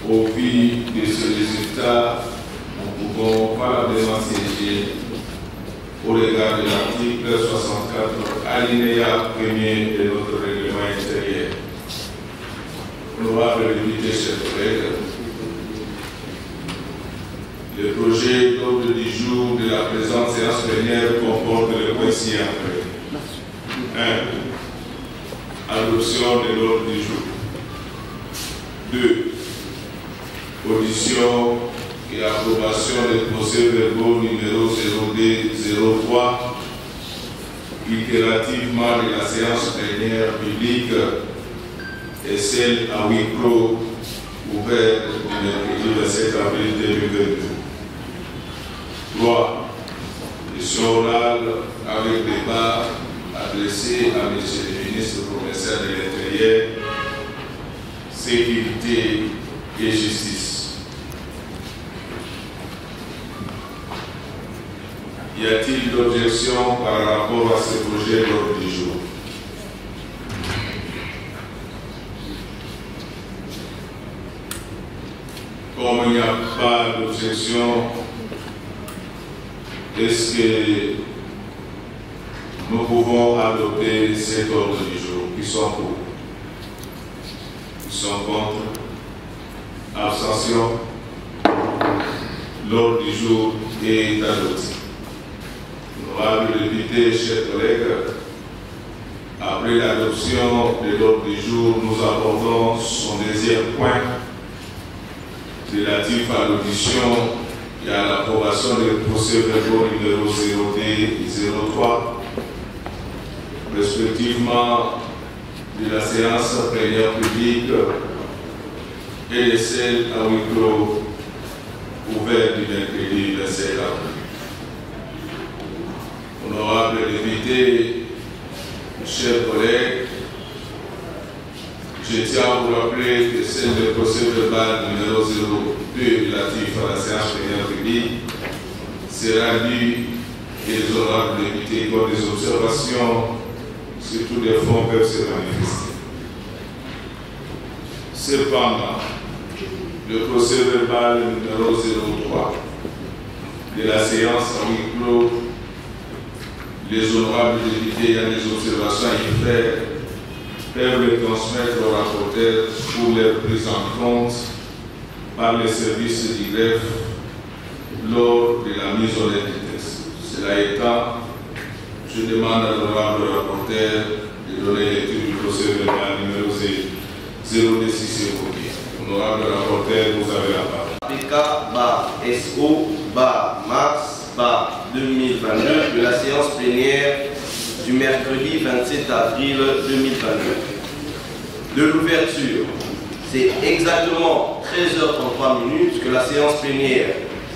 Au vu de ce résultat, nous pouvons valablement siéger au regard de l'article 64, alinéa 1er de notre règlement intérieur. Honorable député, chers collègues, le projet d'ordre du jour de la présente séance plénière comporte le point ci-après. 1. Adoption de l'ordre du jour. 2. Audition et approbation des procès-verbaux numéro 0203, itérativement de la séance plénière publique et celle à huis clos ouverte du mercredi 27 avril 2022. 3. Question orale avec débat adressé à M. le ministre provincial de l'Intérieur, Sécurité et Justice. Y a-t-il d'objection par rapport à ce projet d'ordre du jour? Comme il n'y a pas d'objection, est-ce que nous pouvons adopter cet ordre du jour? Qui sont pour? Qui sont contre? Abstention? L'ordre du jour est adopté. Honorable député, chers collègues, après l'adoption de l'ordre du jour, nous abordons son deuxième point relatif à l'audition et à l'approbation des procès-verbaux numéro 02 et 03, respectivement de la séance plénière publique et de celle à huis clos ouverte du mercredi 27 avril. Honorable député, chers collègues, je tiens à vous rappeler que celle de procès-verbal numéro 02 relatif à la séance plénière publique sera lue et les honorables députés comme des observations sur tous les fonds peuvent se manifester. Cependant, le procès-verbal numéro 03 de la séance à huis clos, les honorables députés ayant des observations à y faire peuvent les transmettre au rapporteur pour leur prise en compte par les services du greffe lors de la mise en œuvre du texte. Cela étant, je demande à l'honorable rapporteur de donner lecture du procès-verbal numéro 026 évoqué. Honorable rapporteur, vous avez la parole. PK-SO-mars-2022 de la séance plénière du mercredi 27 avril 2022. De l'ouverture, c'est exactement 13h33 que la séance plénière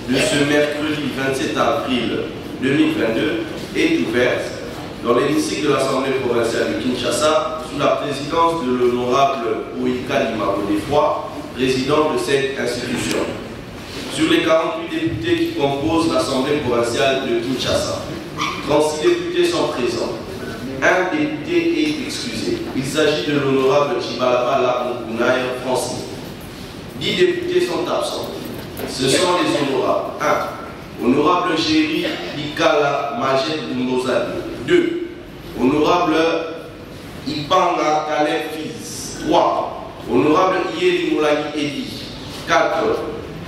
de ce mercredi 27 avril 2022 est ouverte dans l'hémicycle de l'Assemblée provinciale de Kinshasa sous la présidence de l'honorable Ouika Godefroy, président de cette institution. Sur les 48 députés qui composent l'Assemblée provinciale de Kinshasa, 36 députés sont présents. Un député est excusé. Il s'agit de l'honorable Chibalaba Lakunaya Francis. 10 députés sont absents. Ce sont les honorables. 1. Honorable Géry Likala Majet Mbozadi. 2. Honorable Ipanga Kalef Fils. 3. Honorable Yeli Moulagi Edi. 4.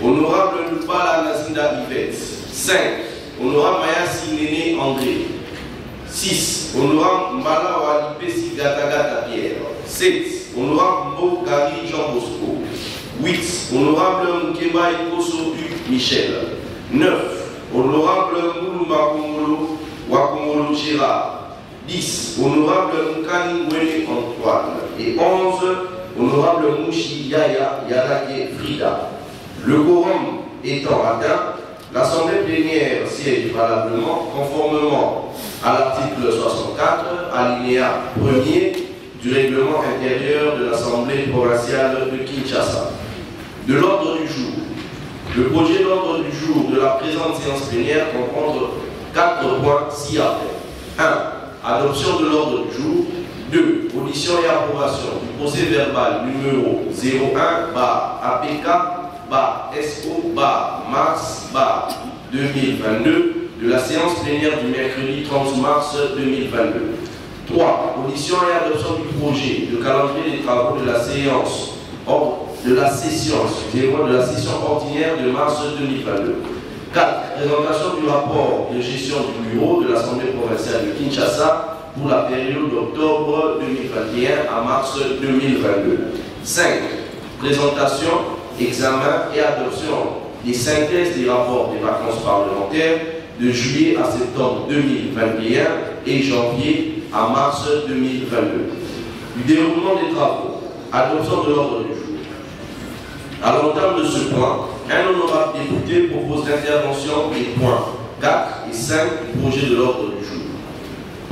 Honorable Lupala Nazinda Yvette. 5. Honorable Mayasi Néné André. 6. Honorable Mbala Walipesi Gatagata Pierre. 7. Honorable Mbo Gary Jean Bosco. 8. Honorable Mkeba Ikoso Hugues Michel. 9. Honorable Moulumba Kongolo Wakongolo Gérard. 10. Honorable Mkani Mwene Antoine. Et 11. Honorable Mouchi Yaya Yadake Frida. Le quorum étant atteint, l'Assemblée plénière siège valablement conformément à l'article 64, alinéa 1er du règlement intérieur de l'Assemblée provinciale de Kinshasa. De l'ordre du jour. Le projet d'ordre du jour de la présente séance plénière comprend 4 points ci-après. 1. Adoption de l'ordre du jour. 2. Audition et approbation du procès verbal numéro 01-APK-SO-mars-2022 de la séance plénière du mercredi 30 mars 2022. 3. Audition et adoption du projet de calendrier des travaux de la séance de la session ordinaire de mars 2022. 4. Présentation du rapport de gestion du bureau de l'Assemblée provinciale de Kinshasa pour la période d'octobre 2021 à mars 2022. 5. Présentation, examen et adoption des synthèses des rapports des vacances parlementaires de juillet à septembre 2021 et janvier à mars 2022. Du déroulement des travaux, adoption de l'ordre du jour. À l'entame de ce point, un honorable député propose l'intervention des points 4 et 5 du projet de l'ordre du jour.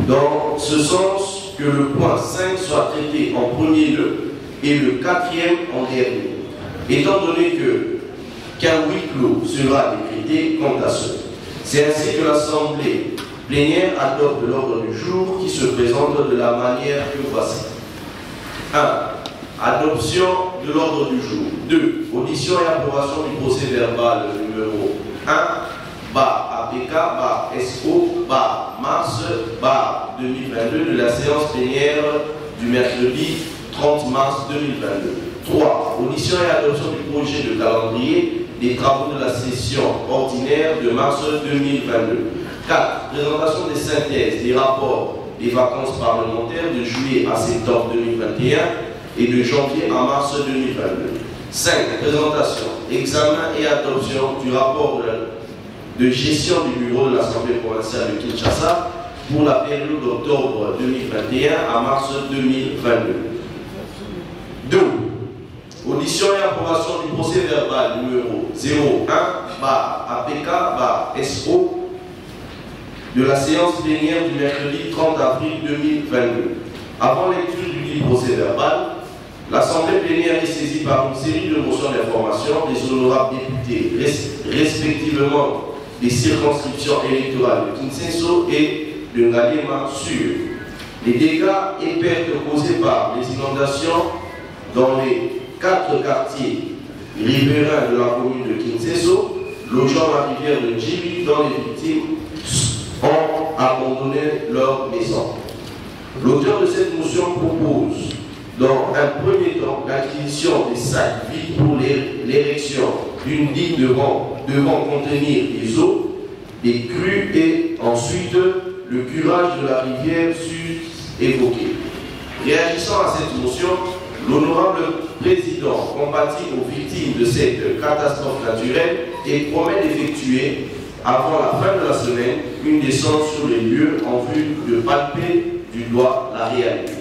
Dans ce sens que le point 5 soit traité en premier lieu et le 4e en dernier, étant donné qu'un huis clos sera décrété quant à ce. C'est ainsi que l'Assemblée plénière adopte l'ordre du jour qui se présente de la manière que voici. 1. Adoption de l'ordre du jour. 2. Audition et approbation du procès verbal numéro 1, APK-SO-mars-2022 de la séance plénière du mercredi 30 mars 2022. 3. Audition et adoption du projet de calendrier des travaux de la session ordinaire de mars 2022. 4. Présentation des synthèses des rapports des vacances parlementaires de juillet à septembre 2021 et de janvier à mars 2022. 5. Présentation, examen et adoption du rapport de gestion du bureau de l'Assemblée provinciale de Kinshasa pour la période d'octobre 2021 à mars 2022. 2. Audition et approbation du procès verbal numéro 01-APK-SO de la séance plénière du mercredi 30 avril 2022. Avant lecture du dit procès verbal, l'Assemblée plénière est saisie par une série de motions d'information des honorables députés, respectivement des circonscriptions électorales de Kinshasa et de Ngaliema sur les dégâts et pertes causés par les inondations dans les 4 quartiers riverains de la commune de Kinshasa, logeant la rivière de Djibi, dont les victimes ont abandonné leur maison. L'auteur de cette motion propose dans un premier temps l'acquisition des sacs vides pour l'érection d'une digue devant contenir les eaux, des crues et ensuite le curage de la rivière sus-évoquée. Réagissant à cette motion, l'honorable président compatit aux victimes de cette catastrophe naturelle et promet d'effectuer avant la fin de la semaine une descente sur les lieux en vue de palper du doigt la réalité.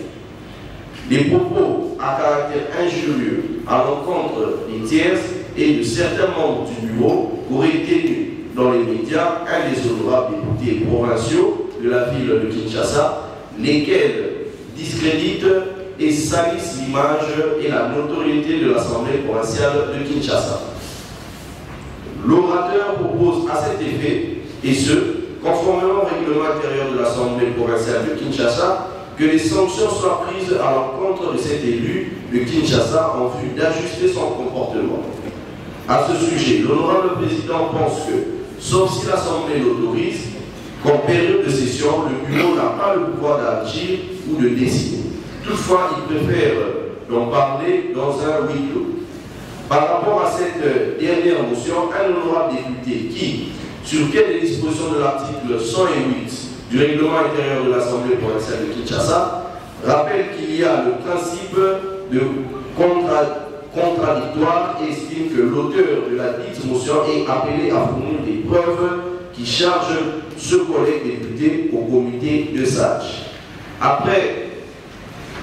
Des propos à caractère injurieux à l'encontre des tierces et de certains membres du bureau auraient tenu dans les médias un des honorables députés provinciaux de la ville de Kinshasa, lesquels discréditent et salissent l'image et la notoriété de l'Assemblée provinciale de Kinshasa. L'orateur propose à cet effet, et ce, conformément au règlement intérieur de l'Assemblée provinciale de Kinshasa, que les sanctions soient prises à l'encontre de cet élu de Kinshasa en vue d'ajuster son comportement. À ce sujet, l'honorable président pense que, sauf si l'Assemblée l'autorise, qu'en période de session, le bureau n'a pas le pouvoir d'agir ou de décider. Toutefois, il préfère d'en parler dans un huis clos. Par rapport à cette dernière motion, un honorable député qui, sur lequel les dispositions de l'article 108 du règlement intérieur de l'Assemblée provinciale de Kinshasa, rappelle qu'il y a le principe de contradictoire et estime que l'auteur de la dite motion est appelé à fournir des preuves qui chargent ce collègue député au comité de sages. Après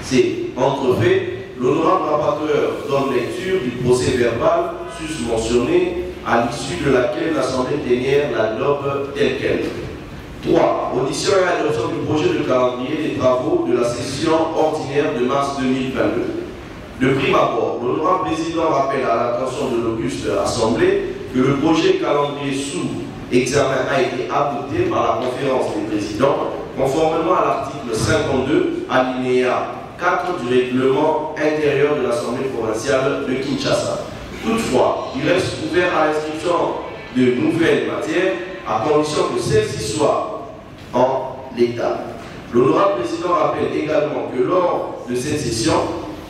ces entrefaits, l'honorable rapporteur donne lecture du procès verbal susmentionné à l'issue de laquelle l'Assemblée plénière l'adopte telle qu'elle. 3. Audition et adoption du projet de calendrier des travaux de la session ordinaire de mars 2022. De prime abord, l'honorable président rappelle à l'attention de l'auguste Assemblée que le projet calendrier sous examen a été adopté par la conférence des présidents conformément à l'article 52, alinéa 4 du règlement intérieur de l'Assemblée provinciale de Kinshasa. Toutefois, il reste ouvert à l'inscription de nouvelles matières à condition que celles-ci soient en l'état. L'honorable président rappelle également que lors de cette session,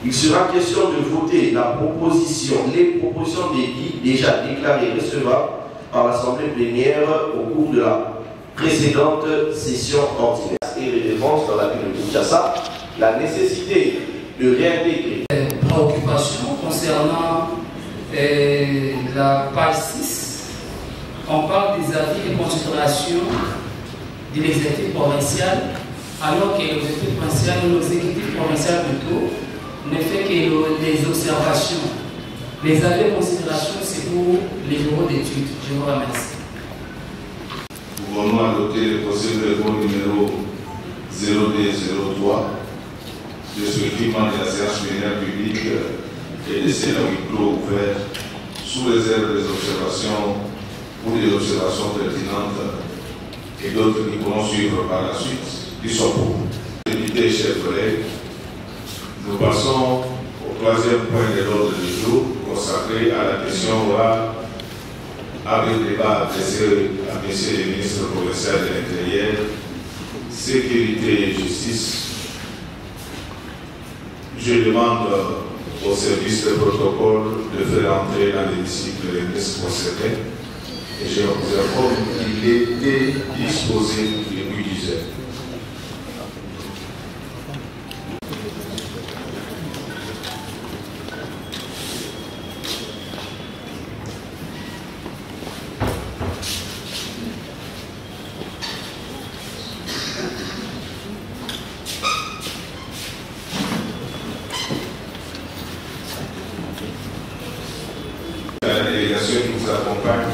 il sera question de voter les propositions d'édits déjà déclarées recevables par l'Assemblée plénière au cours de la précédente session ordinaire. Et les défenses dans la ville de Kinshasa, la nécessité de réintégrer. Préoccupation concernant la page 6, on parle des avis et considérations de l'exécutif provincial, alors que l'exécutif provincial plutôt ne fait que les observations. Les avis et considérations, c'est pour les bureaux d'études. Je vous remercie. Nous venons adopter le procès-verbal numéro 0203 de ce équipement de la séance plénière publique et de séance huis clos ouvert sous réserve des observations ou des observations pertinentes et d'autres qui pourront suivre par la suite, qui sont pour. Députés, chers collègues, nous passons au troisième point de l'ordre du jour consacré à la question orale avec débat adressé à M. le ministre provincial de l'Intérieur, Sécurité et Justice. Je demande au service de protocole de faire entrer dans l'hémicycle le ministre concerné et je vous informe qu'il était disposé depuis 10 heures. Qui vous accompagne.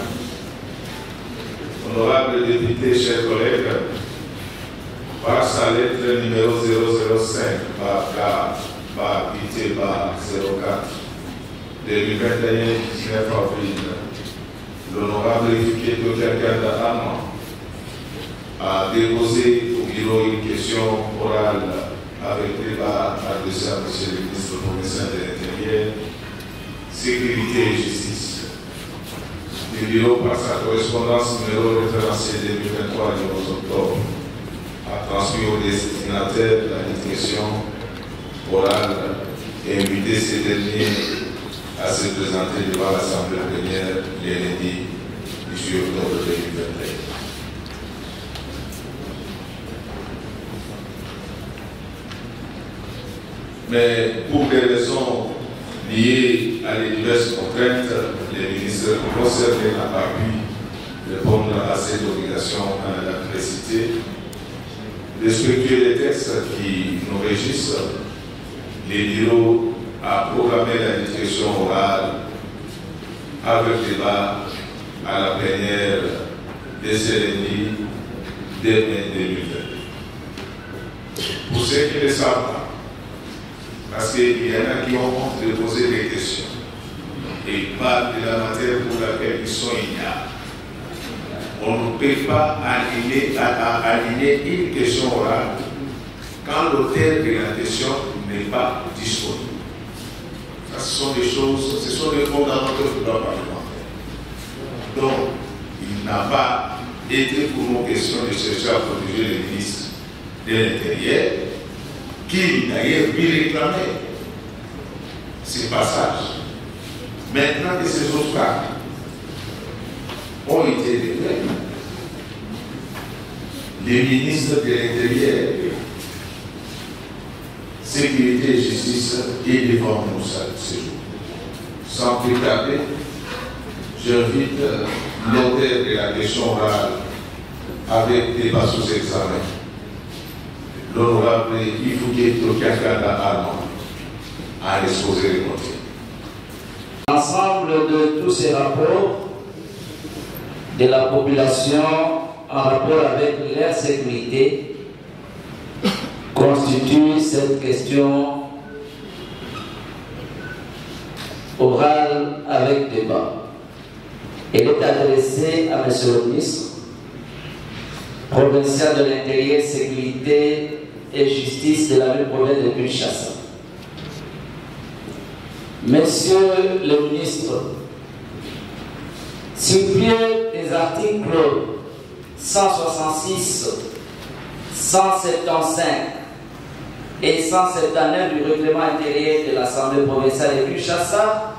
Honorable député, chers collègues, par sa lettre numéro 005 par PT 04 2021 19 avril, l'honorable député Tokiakanda Armand a déposé au bureau une question orale avec débat adressé à M. le ministre provincial de l'Intérieur, Sécurité et Justice. Le bureau, par sa correspondance numéro référentiel 2023 du 11 octobre, a transmis au destinataire de la question orale et invité ces derniers à se présenter devant l'Assemblée plénière le lundi 18 octobre 2021. Mais pour des raisons liées à les diverses contraintes, les ministres concernés n'ont pas pu répondre à cette obligation à la précité. Respectueux des textes qui nous régissent, les bureaux a programmé la discussion orale avec débat à la plénière des CNI dès mai 2020. Pour ceux qui ne savent pas, parce qu'il y en a qui ont honte de poser des questions et parlent de la matière pour laquelle ils sont ignares. On ne peut pas aligner une question orale quand l'auteur de la question n'est pas disponible. Ça, ce sont des choses, ce sont des fondamentaux du droit parlementaire. Donc, il n'a pas été pour nos questions de chercher à protéger les ministres de l'Intérieur, qui d'ailleurs lui réclamait ces passages. Maintenant que ces obstacles ont été réglés, les ministres de l'Intérieur, Sécurité et Justice est devant nous ce jour. Sans plus tarder, j'invite l'auteur de la question orale avec débat sous examen, l'honorable Ifouké Tokiakanda Armand, à exposer les motifs. L'ensemble de tous ces rapports de la population en rapport avec leur sécurité constitue cette question orale avec débat. Elle est adressée à M. le ministre provincial de l'Intérieur, Sécurité et Justice de la ville province de Kinshasa. Monsieur le ministre, sur pied des articles 166, 175 et 179 du règlement intérieur de l'Assemblée provinciale de Kinshasa,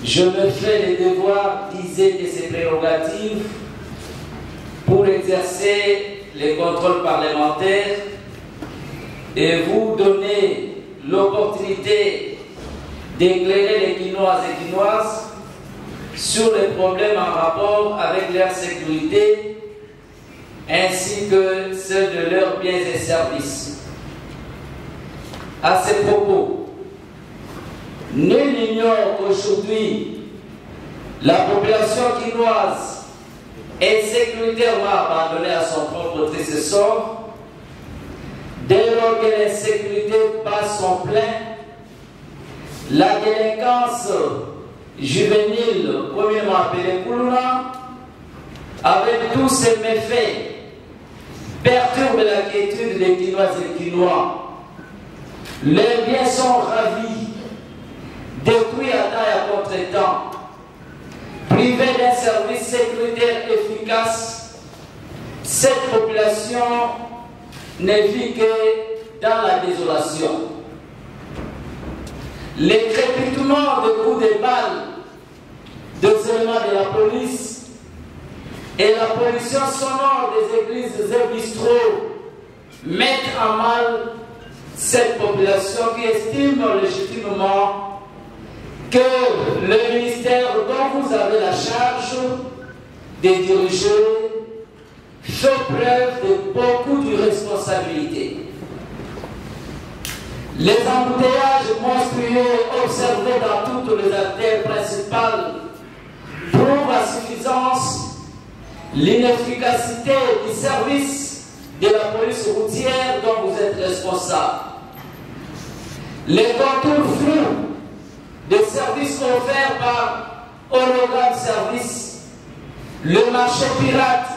je me fais le devoir d'user de ces prérogatives pour exercer les contrôles parlementaires et vous donner l'opportunité d'éclairer les Quinoises et Quinoises sur les problèmes en rapport avec leur sécurité ainsi que ceux de leurs biens et services. À ce propos, nul n'ignore qu'aujourd'hui, la population quinoise est sécuritairement abandonnée à son propre triste sort. Dès lors que l'insécurité passe son plein, la délinquance juvénile, communément appelée Koulouna, avec tous ses méfaits, perturbe la quiétude des Quinoises et Quinois. Leurs biens sont ravis, détruits à temps et à contre-temps, privés d'un service sécuritaire efficace. Cette population ne vit que dans la désolation. Les crépitements de coups de balles, de éléments de la police et la pollution sonore des églises et bistrots mettent en mal cette population qui estime légitimement que le ministère dont vous avez la charge de diriger fait preuve de beaucoup d'irresponsabilité. Les embouteillages monstrueux observés dans toutes les artères principales prouvent à suffisance l'inefficacité du service de la police routière dont vous êtes responsable. Les contours flous des services offerts par Hologramme Service, le marché pirate,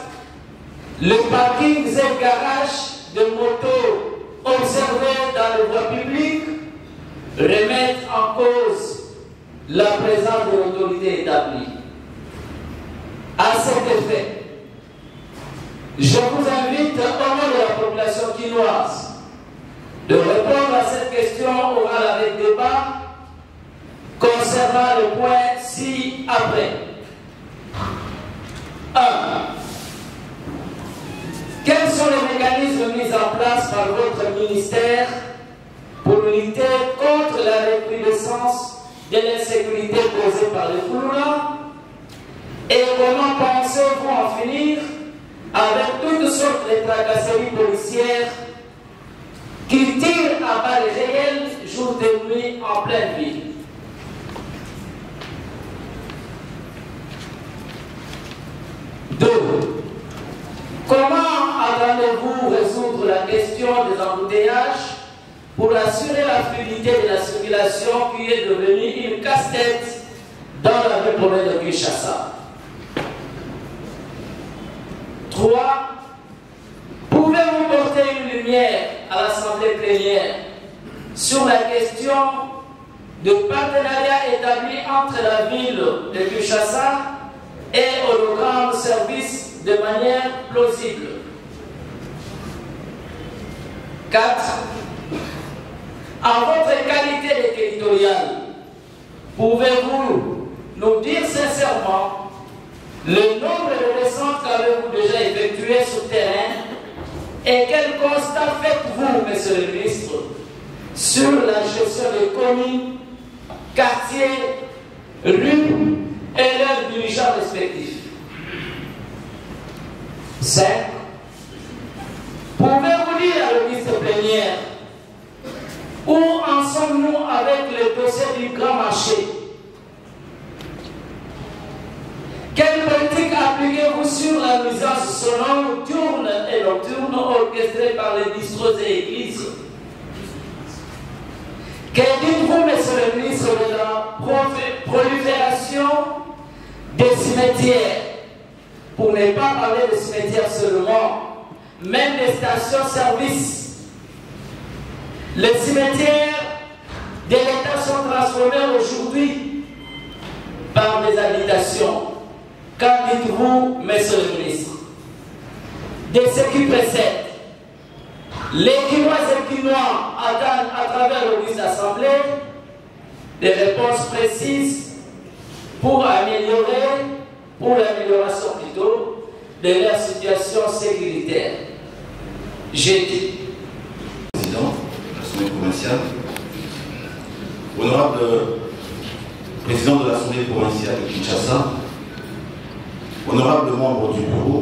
les parkings et garages de motos observés dans les voies publiques remettent en cause la présence de l'autorité établie. À cet effet, je vous invite au nom de la population quinoise de répondre à cette question orale avec débat concernant le point ci-après. 1. Quels sont les mécanismes mis en place par votre ministère pour lutter contre la recrudescence de l'insécurité causée par les Koulouna? Et comment pensez-vous en finir avec toutes sortes de tracasseries policières qui tirent à balles réelles jour et nuit en pleine ville? Comment attendez-vous résoudre la question des embouteillages pour assurer la fluidité de la circulation qui est devenue une casse-tête dans la ville province de Kinshasa? 3. Pouvez-vous porter une lumière à l'Assemblée plénière sur la question de partenariat établi entre la ville de Kinshasa et Hologramme Service de manière plausible? 4. En votre qualité de territorial, pouvez-vous nous dire sincèrement le nombre de descentes qu'avez-vous déjà effectuées sur terrain et quel constat faites-vous, monsieur le ministre, sur la gestion des communes, quartiers, rues et leurs dirigeants respectifs? 5. Pouvez-vous dire à l'office plénière où en sommes-nous avec le dossier du grand marché? Quelle politique appliquez-vous sur la nuisance sonore diurne et nocturne orchestrée par les bistrots et églises? Que dites-vous, monsieur le ministre, de la prolifération des cimetières pour ne pas parler de cimetières seulement, même des stations-service. Les cimetières de l'État sont transformés aujourd'hui par des habitations. Qu'en dites-vous, messieurs les ministres? De ce qui précède, les Quinoises et Quinois attendent à travers l'Auguste Assemblée des réponses précises pour l'amélioration plutôt de leur situation sécuritaire. J'ai dit. Président de l'Assemblée provinciale, honorable président de l'Assemblée provinciale de Kinshasa, honorable membre du bureau,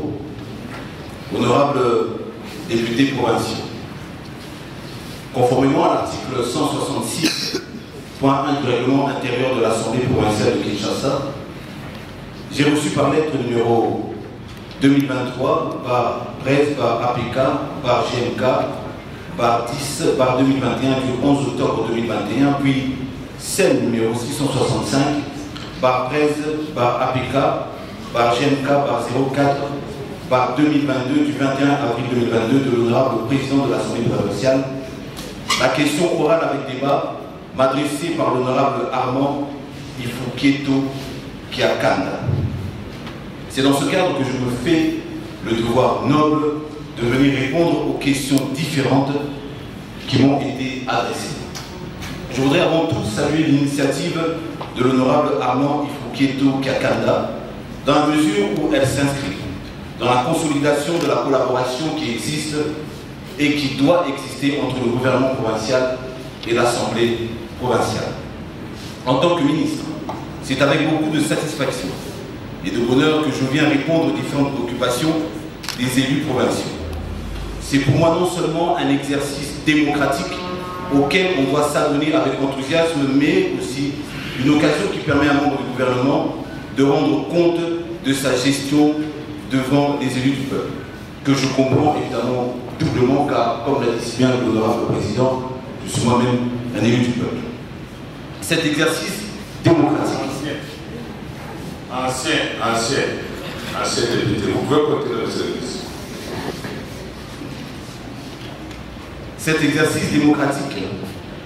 honorable députés provinciaux. Conformément à l'article 166.1 du règlement intérieur de l'Assemblée provinciale de Kinshasa, j'ai reçu par lettre numéro 2023 par 13 par APK par GMK par 10 par 2021 du 11 octobre 2021, puis celle numéro 665 par 13 par APK par GMK par 04 par 2022 du 21 avril 2022 de l'honorable président de l'Assemblée provinciale. La question orale avec débat m'adressée par l'honorable Armand Ifukieto Kiakanda. C'est dans ce cadre que je me fais le devoir noble de venir répondre aux questions différentes qui m'ont été adressées. Je voudrais avant tout saluer l'initiative de l'honorable Armand Ifukieto Kiakanda dans la mesure où elle s'inscrit dans la consolidation de la collaboration qui existe et qui doit exister entre le gouvernement provincial et l'Assemblée provinciale. En tant que ministre, c'est avec beaucoup de satisfaction et de bonheur que je viens répondre aux différentes préoccupations des élus provinciaux. C'est pour moi non seulement un exercice démocratique auquel on doit s'adonner avec enthousiasme, mais aussi une occasion qui permet à un membre du gouvernement de rendre compte de sa gestion devant les élus du peuple, que je comprends évidemment doublement, car, comme l'a dit si bien l'honorable président, je suis moi-même un élu du peuple. Cet exercice démocratique. Ancien député, vous pouvez continuer le service. Cet exercice démocratique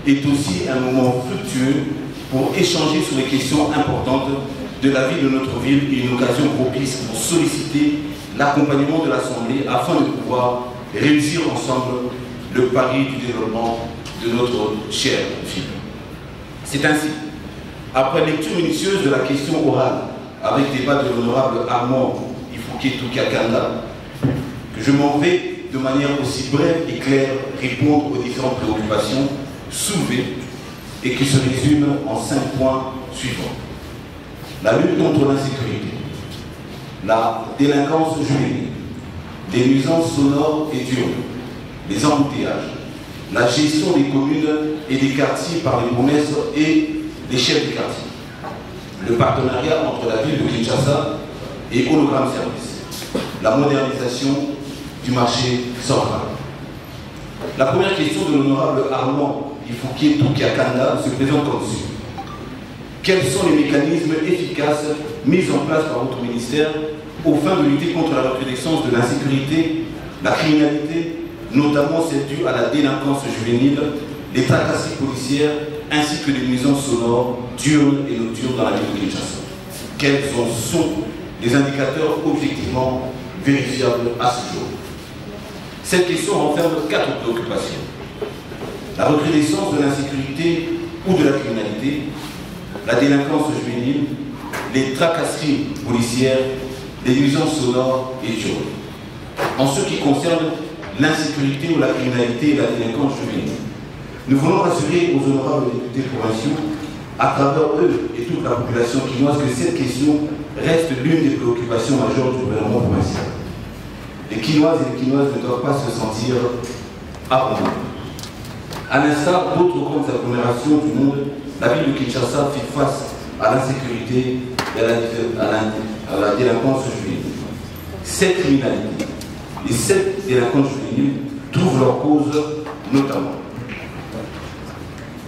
est aussi un moment fructueux pour échanger sur les questions importantes de la vie de notre ville et une occasion propice pour solliciter l'accompagnement de l'Assemblée afin de pouvoir réussir ensemble le pari du développement de notre chère ville. C'est ainsi, après lecture minutieuse de la question orale avec débat de l'honorable Armand Ifukieto Kiakanda, que je m'en vais de manière aussi brève et claire répondre aux différentes préoccupations soulevées et qui se résument en 5 points suivants. La lutte contre l'insécurité, la délinquance juvénile, les nuisances sonores et diurnes, les embouteillages, la gestion des communes et des quartiers par les bourgmestres et les chefs de quartier, le partenariat entre la ville de Kinshasa et Hologramme Service, la modernisation du marché central. La première question de l'honorable Armand Ifukieto Kiakanda se présente comme suit. Quels sont les mécanismes efficaces mis en place par votre ministère au fin de lutter contre la recrudescence de l'insécurité, la criminalité, notamment celle due à la délinquance juvénile, les tracasseries policières, ainsi que les nuisances sonores, diurnes et nocturnes dans la ville de Kinshasa? Quels sont les indicateurs objectivement vérifiables à ce jour? Cette question renferme 4 préoccupations. La recrudescence de l'insécurité ou de la criminalité, la délinquance juvénile, les tracasseries policières, les nuisances sonores et diurnes. En ce qui concerne l'insécurité ou la criminalité et la délinquance juvénile, nous voulons rassurer aux honorables députés provinciaux, à travers eux et toute la population quinoise, que cette question reste l'une des préoccupations majeures du gouvernement provincial. Les Quinoises et les Quinoises ne doivent pas se sentir abandonnés. À l'instar d'autres grandes agglomérations du monde, la ville de Kinshasa fait face à l'insécurité et à la délinquance juvénile. Cette criminalité et cette délinquance juvénile trouvent leur cause notamment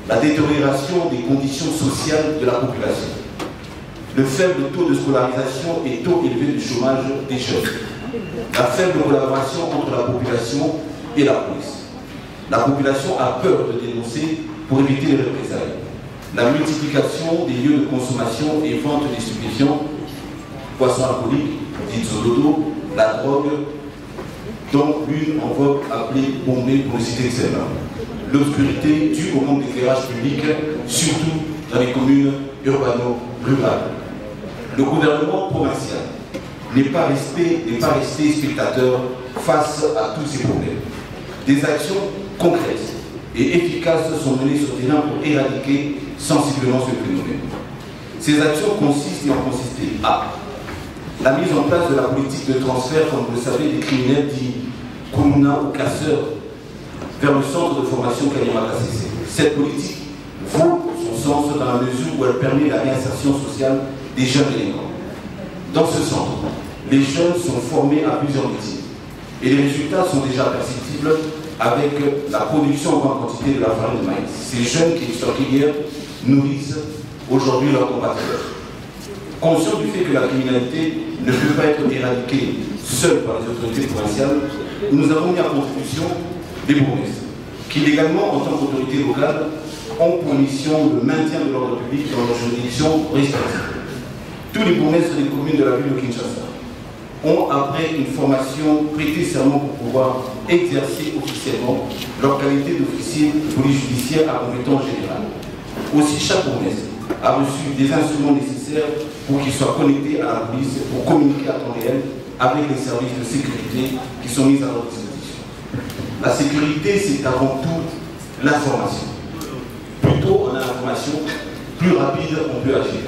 la détérioration des conditions sociales de la population, le faible taux de scolarisation et taux élevé du chômage des jeunes, la faible collaboration entre la population et la police. La population a peur de dénoncer pour éviter les représailles. La multiplication des lieux de consommation et vente des stupéfiants, boissons alcooliques, dites dodo, la drogue, dont l'une en vogue appelée bombée pour le citer celle-là. L'obscurité due au manque d'éclairage public, surtout dans les communes urbano-rurales. Le gouvernement provincial n'est pas resté spectateur face à tous ces problèmes. Des actions concrètes et efficaces sont menées sur le terrain pour éradiquer sensiblement ce phénomène. Ces actions consistent et ont consisté à la mise en place de la politique de transfert, comme vous le savez, des criminels dits Koumouna ou casseurs vers le centre de formation Kanyama-KCC. Cette politique vaut son sens dans la mesure où elle permet la réinsertion sociale des jeunes délinquants. Dans ce centre, les jeunes sont formés à plusieurs métiers et les résultats sont déjà perceptibles avec la production en grande quantité de la farine de maïs. Ces jeunes qui extorquaient hier nourrissent aujourd'hui leurs compatriotes. Conscient du fait que la criminalité ne peut pas être éradiquée seule par les autorités provinciales, nous avons mis à contribution les bourgmestres, qui légalement, en tant qu'autorité locale, ont pour mission le maintien de l'ordre public dans leurs juridictions respectives. Tous les bourgmestres des communes de la ville de Kinshasa ont, après une formation, prêté serment pour pouvoir exercer officiellement leur qualité d'officier de police judiciaire à compétence générale. Aussi, chaque bourgmestre a reçu des instruments nécessaires pour qu'il soit connecté à la police, pour communiquer à temps réel avec les services de sécurité qui sont mis à leur disposition. La sécurité, c'est avant tout l'information. Plus tôt on a l'information, plus rapide on peut agir.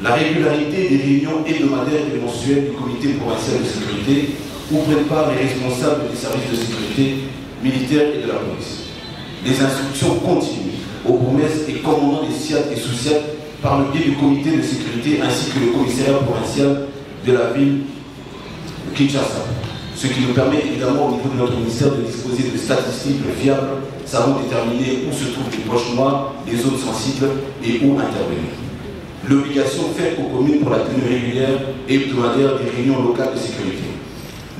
La régularité des réunions hebdomadaires et mensuelles du comité provincial de sécurité où prennent part les responsables des services de sécurité militaires et de la police. Les instructions continues aux bourgmestres et commandants des SIAD et sous-SIAD par le biais du comité de sécurité ainsi que le commissariat provincial de la ville de Kinshasa. Ce qui nous permet évidemment au niveau de notre ministère de disposer de statistiques fiables, savant déterminer où se trouvent les poches noires, les zones sensibles et où intervenir. L'obligation faite aux communes pour la tenue régulière et hebdomadaire des réunions locales de sécurité.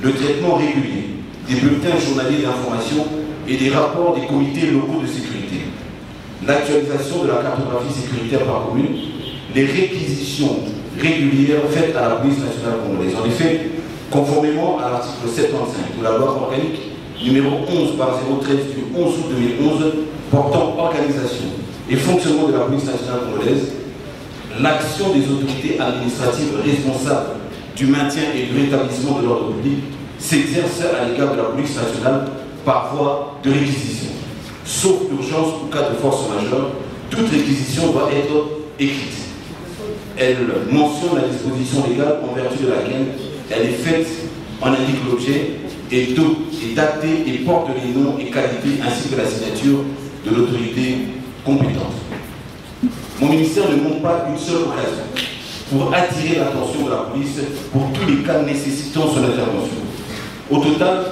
Le traitement régulier des bulletins journaliers d'information et des rapports des comités locaux de sécurité. L'actualisation de la cartographie sécuritaire par commune. Les réquisitions régulières faites à la police nationale congolaise. En effet, conformément à l'article 75 de la loi organique numéro 11/013 du 11 août 2011 portant organisation et fonctionnement de la police nationale congolaise, l'action des autorités administratives responsables du maintien et du rétablissement de l'ordre public s'exerce à l'égard de la police nationale par voie de réquisition. Sauf urgence ou cas de force majeure, toute réquisition doit être écrite. Elle mentionne la disposition légale en vertu de laquelle elle est faite, en indique l'objet, est datée et porte les noms et qualités ainsi que la signature de l'autorité compétente. Mon ministère ne montre pas une seule occasion pour attirer l'attention de la police pour tous les cas nécessitant son intervention. Au total,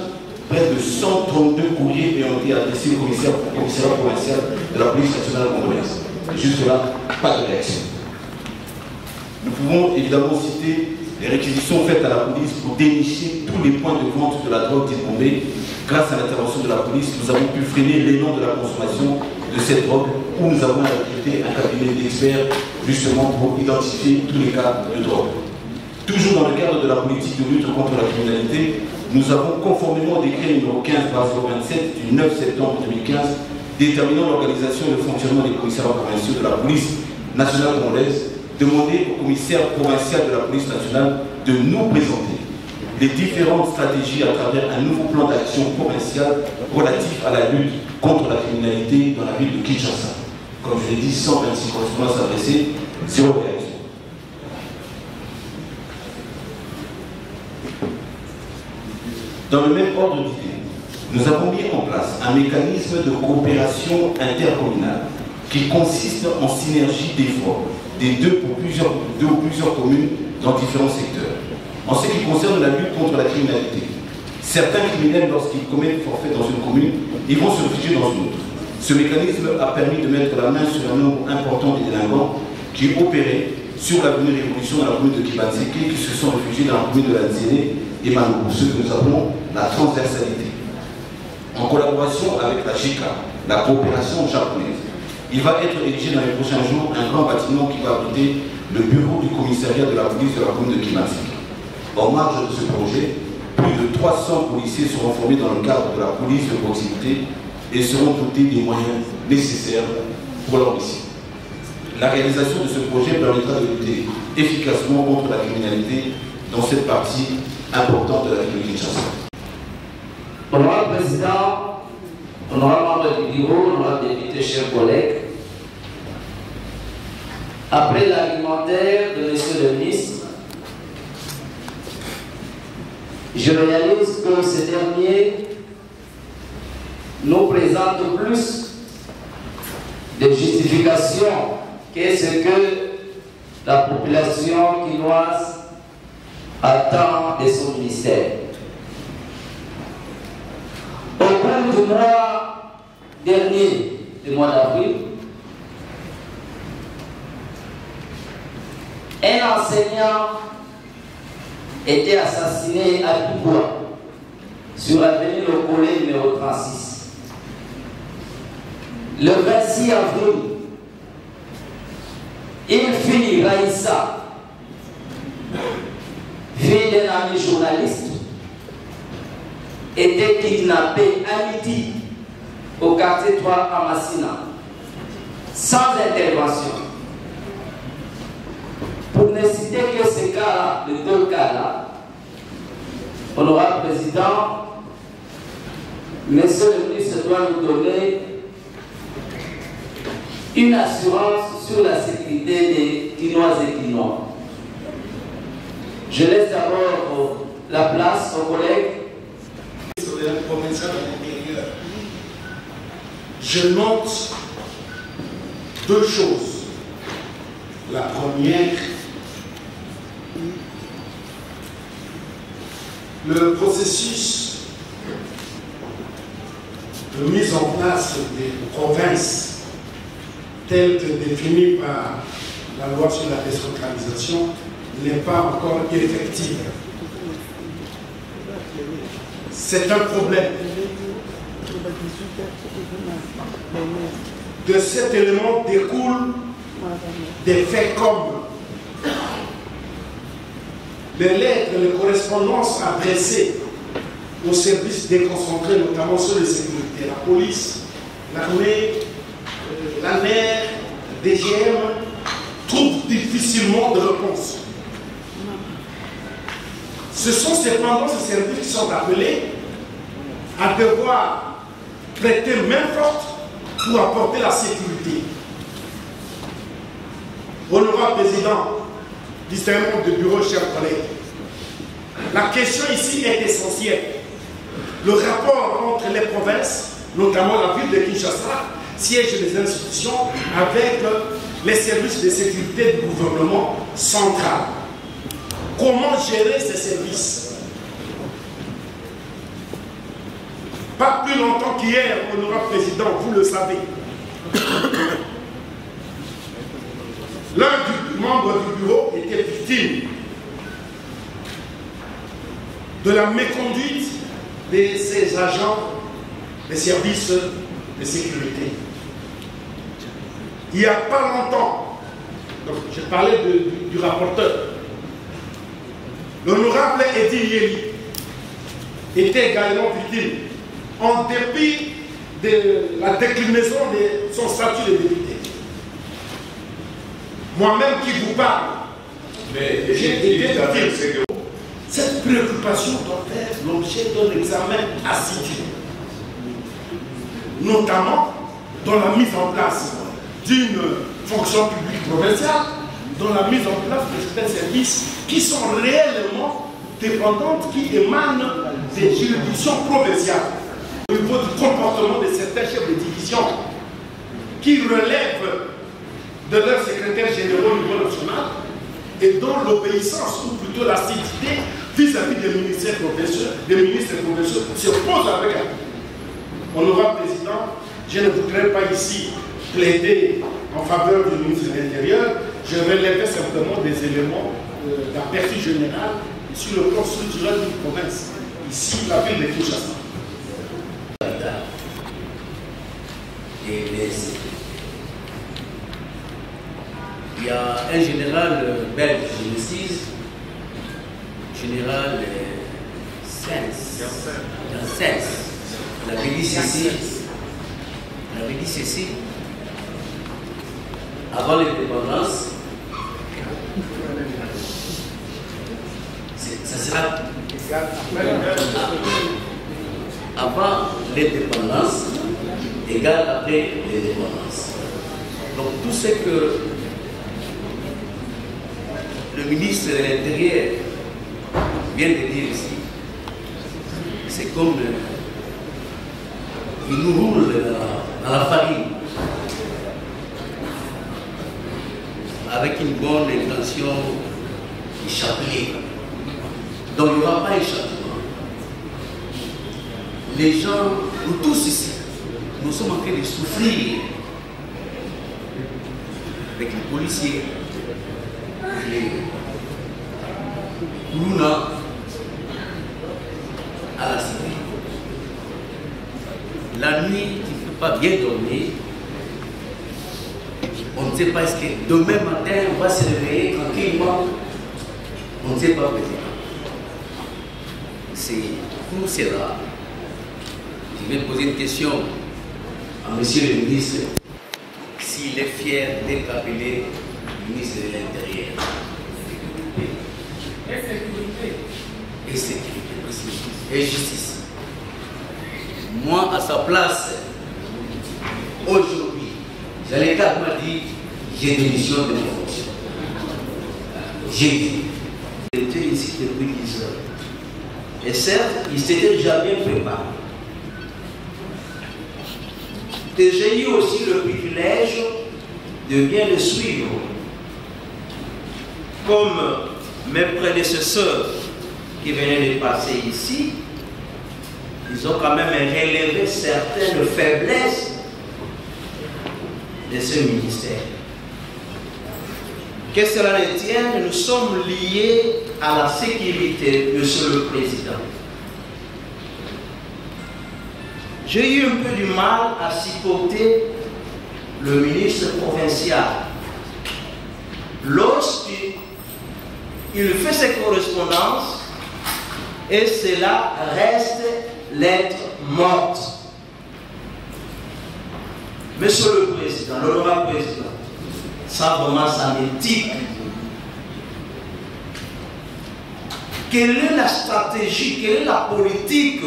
près de 132 courriers ont été adressés au commissariat provincial de la police nationale congolaise. Jusque-là, pas de réaction. Nous pouvons évidemment citer les réquisitions faites à la police pour dénicher tous les points de vente de la drogue bombée. Grâce à l'intervention de la police, nous avons pu freiner l'élan de la consommation de cette drogue, où nous avons recruté un cabinet d'experts justement pour identifier tous les cas de drogue. Toujours dans le cadre de la politique de lutte contre la criminalité, nous avons, conformément au décret numéro 15/027 du 9 septembre 2015, déterminant l'organisation et le fonctionnement des commissariats provinciaux de la police nationale congolaise, demandé au commissaire provincial de la police nationale de nous présenter les différentes stratégies à travers un nouveau plan d'action provincial relatif à la lutte contre la criminalité dans la ville de Kinshasa. Comme je l'ai dit, 126 correspondances adressées, 0 réaction. Dans le même ordre d'idée, nous avons mis en place un mécanisme de coopération intercommunale qui consiste en synergie d'efforts des deux ou plusieurs communes dans différents secteurs. En ce qui concerne la lutte contre la criminalité, certains criminels, lorsqu'ils commettent forfait dans une commune, ils vont se réfugier dans une autre. Ce mécanisme a permis de mettre la main sur un nombre important de délinquants qui opéraient sur l'avenue Révolution dans la commune de Kibanzeke, qui se sont réfugiés dans la commune de la Nzéné et Manougou, ce que nous appelons la transversalité. En collaboration avec la JICA, la coopération japonaise, il va être érigé dans les prochains jours un grand bâtiment qui va abriter le bureau du commissariat de la police de la commune de Kibanzeke. En marge de ce projet, plus de 300 policiers seront formés dans le cadre de la police de proximité et seront dotés des moyens nécessaires pour leur mission. La réalisation de ce projet permettra de lutter efficacement contre la criminalité dans cette partie importante de la ville de Kinshasa. Honorable Président, honorable membre du bureau, honorable député, chers collègues, après l'argumentaire de M. le ministre, je réalise que ce dernier nous présente plus de justifications que ce que la population quinoise attend de son ministère. Au cours du mois dernier, le mois d'avril, un enseignant était assassiné à Dubois, sur l'avenue Le Collet numéro 36. Le 26 avril, une fille, Raïssa, fille d'un ami journaliste, était kidnappée à midi au quartier 3 à Massina, sans intervention. Pour ne citer que ces cas-là, les deux cas-là, honorable président, monsieur le ministre doit nous donner une assurance sur la sécurité des Quinoises et Quinois. Je laisse d'abord la place aux collègues. De la provinciale de l'intérieur. Je note deux choses. La première, le processus de mise en place des provinces tel que défini par la loi sur la décentralisation n'est pas encore effectif. C'est un problème. De cet élément découlent des faits comme les lettres, les correspondances adressées aux services déconcentrés, notamment sur les sécurités, la police, l'armée, la mer, DGM, trouvent difficilement de réponse. Ce sont cependant ces services qui sont appelés à devoir prêter main forte pour apporter la sécurité. Honorable Président, distingués de bureau, chers collègues, la question ici est essentielle. Le rapport entre les provinces, notamment la ville de Kinshasa, siège des institutions avec les services de sécurité du gouvernement central. Comment gérer ces services? Pas plus longtemps qu'hier, honorable président, vous le savez. L'un des membres du bureau était victime de la méconduite de ces agents des services de sécurité. Il n'y a pas longtemps, donc j'ai parlé du rapporteur, l'honorable Eddy Yeli était également victime, en dépit de la déclinaison de son statut de député. Moi-même qui vous parle, j'ai été victime. Cette préoccupation doit faire l'objet d'un examen assidu, notamment dans la mise en place d'une fonction publique provinciale, dans la mise en place de certains services qui sont réellement dépendantes, qui émanent des juridictions provinciales, au niveau du comportement de certains chefs de division qui relèvent de leurs secrétaires généraux au niveau national et dont l'obéissance, ou plutôt l'assiduité vis-à-vis des ministres provinciaux se pose avec un. Honorable Président, Je ne voudrais pas ici plaider en faveur du ministre de l'Intérieur. Je relèverai simplement des éléments d'aperçu général sur le plan structurel d'une province. Ici, la ville de Kinshasa. Il y a un général belge, je précise, général Sens. Il avait dit ceci, avant l'indépendance, ça sera avant l'indépendance, égal après l'indépendance. Donc tout ce que le ministre de l'Intérieur vient de dire ici, c'est comme il nous roule dans la farine avec une bonne intention d'échapper. Donc il n'y aura pas échappement. Les gens, nous tous ici, nous sommes en train de souffrir avec les policiers, les Luna à la cité. La nuit, il ne faut pas bien dormir. On ne sait pas, est-ce que demain matin, on va se réveiller tranquillement. On ne sait pas, président. C'est pour cela. Je vais poser une question à monsieur le ministre, s'il est fier d'être appelé ministre de l'Intérieur. Et sécurité. Et justice. Moi, à sa place, aujourd'hui, j'allais carrément dire, j'ai démission de mes fonctions. J'ai dit. J'étais ici depuis 10 heures. Et certes, il s'était déjà bien préparé. Et j'ai eu aussi le privilège de bien le suivre. Comme mes prédécesseurs qui venaient de passer ici, ils ont quand même relevé certaines faiblesses de ce ministère. Que cela ne tienne, nous sommes liés à la sécurité, monsieur le Président. J'ai eu un peu du mal à supporter le ministre provincial. Lorsqu'il fait ses correspondances, et cela reste lettre morte. Monsieur le Président, l'honorable Président, ça vraiment ça m'étique. Quelle est la stratégie, quelle est la politique?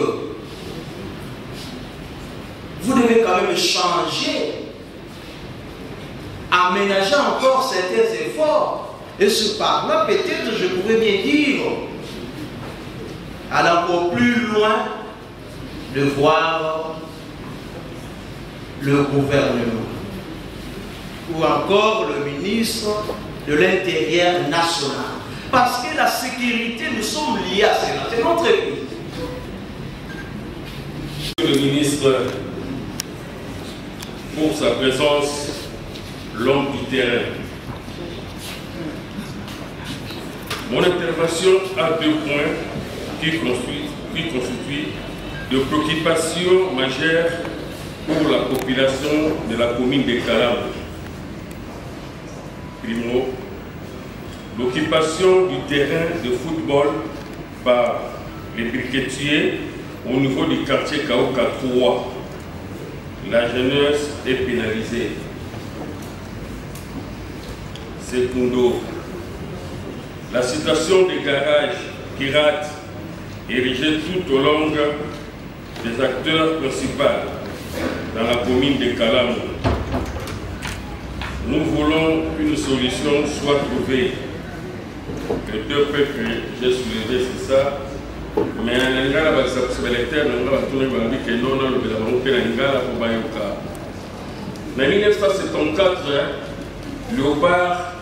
Vous devez quand même changer, aménager encore certains efforts. Et ce par-là, peut-être je pourrais bien dire, aller encore plus loin, de voir le gouvernement ou encore le ministre de l'Intérieur national. Parce que la sécurité, nous sommes liés à cela. C'est notre pays. Le ministre, pour sa présence, l'homme du terrain. Mon intervention a 2 points qui constituent de préoccupations majeures pour la population de la commune de Kalam. Primo, l'occupation du terrain de football par les briquetiers au niveau du quartier Kaoka 3. La jeunesse est pénalisée. Secondo, la situation des garages pirates érigés tout au long des acteurs principaux dans la commune de Kalam. Nous voulons qu'une solution soit trouvée. Les 2 points que j'ai soulevés, c'est ça. Mais en Angala, c'est l'électeur, on va tourner vers lui que non, non, le gouvernement fait l'Angala pour Bayoka. En 1974, Léopard